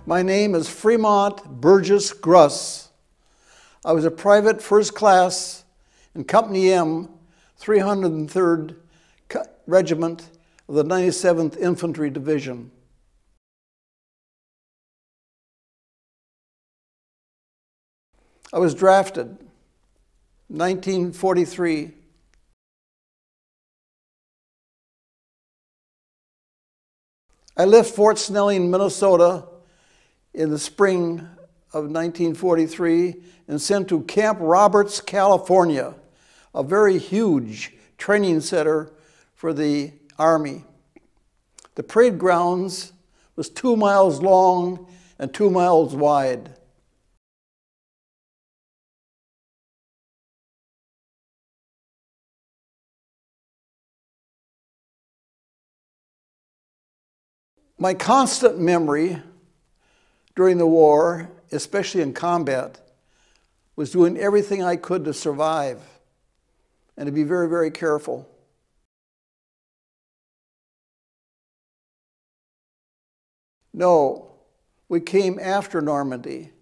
My name is Fremont Gruss. I was a private first class in Company M, 303rd Regiment of the 97th Infantry Division. I was drafted in 1943. I left Fort Snelling, Minnesota in the spring of 1943 and sent to Camp Roberts, California, a very huge training center for the Army. The parade grounds was 2 miles long and 2 miles wide. My constant memory during the war, especially in combat, was doing everything I could to survive and to be very, very careful. No, we came after Normandy.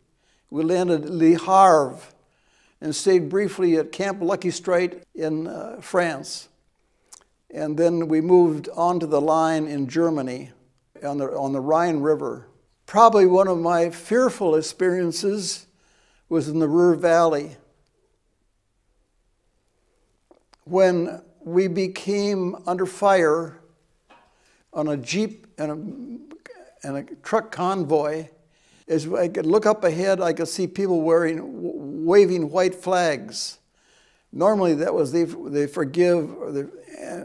We landed at Le Havre and stayed briefly at Camp Lucky Strike in France. And then we moved onto the line in Germany on the Rhine River. Probably one of my fearful experiences was in the Ruhr Valley, when we became under fire on a Jeep and a truck convoy. As I could look up ahead, I could see people waving white flags. Normally that was they forgive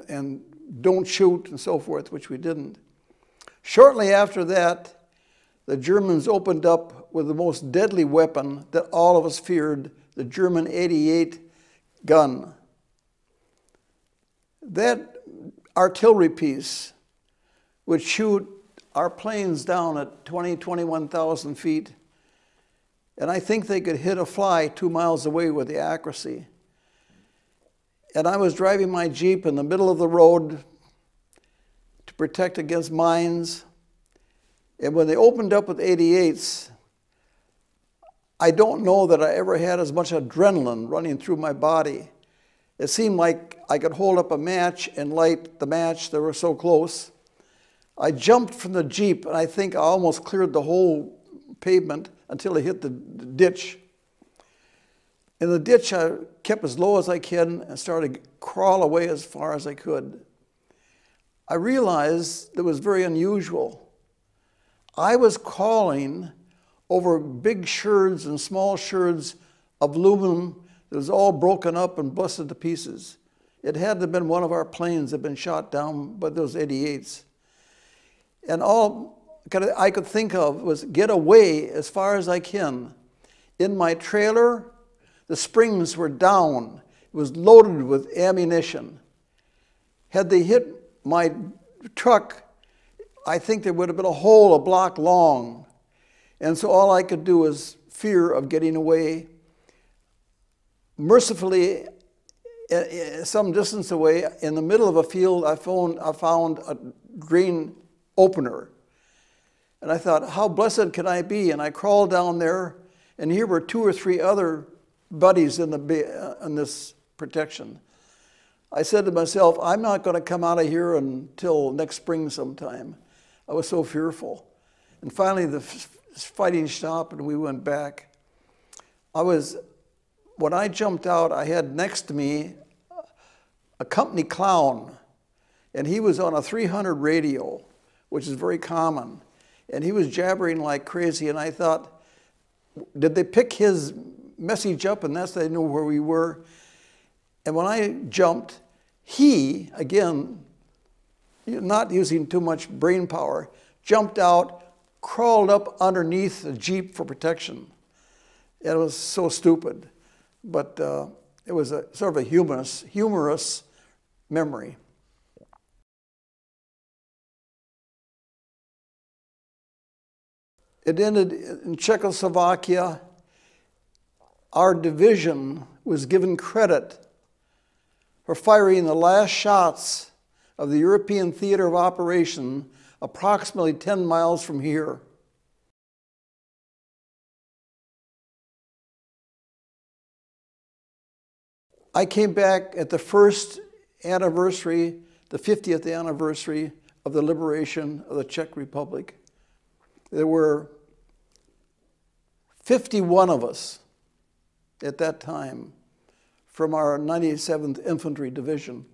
and don't shoot and so forth, which we didn't. Shortly after that, the Germans opened up with the most deadly weapon that all of us feared, the German 88 gun. That artillery piece would shoot our planes down at 21,000 feet, and I think they could hit a fly 2 miles away with the accuracy. And I was driving my Jeep in the middle of the road to protect against mines. And when they opened up with 88s, I don't know that I ever had as much adrenaline running through my body. It seemed like I could hold up a match and light the match. They were so close. I jumped from the Jeep, and I think I almost cleared the whole pavement until I hit the ditch. In the ditch, I kept as low as I can and started to crawl away as far as I could. I realized it was very unusual. I was crawling over big sherds and small sherds of aluminum that was all broken up and busted to pieces. It had to have been one of our planes that had been shot down by those 88s. And all I could think of was get away as far as I can. In my trailer, the springs were down. It was loaded with ammunition. Had they hit my truck, I think there would have been a hole a block long. And so all I could do was fear of getting away. Mercifully, some distance away, in the middle of a field, I found a green opener. And I thought, how blessed can I be? And I crawled down there, and here were 2 or 3 other buddies in this protection. I said to myself, I'm not going to come out of here until next spring sometime. I was so fearful. And finally the fighting stopped and we went back. When I jumped out, I had next to me a company clown, and he was on a 300 radio, which is very common. And he was jabbering like crazy, and I thought, did they pick his message up and that's they knew where we were? And when I jumped, he, again, not using too much brain power, jumped out, crawled up underneath the Jeep for protection. And it was so stupid, but it was a sort of a humorous memory. It ended in Czechoslovakia. Our division was given credit for firing the last shots of the European theater of operation approximately 10 miles from here. I came back at the first anniversary, the 50th anniversary of the liberation of the Czech Republic. There were 51 of us at that time from our 97th Infantry Division.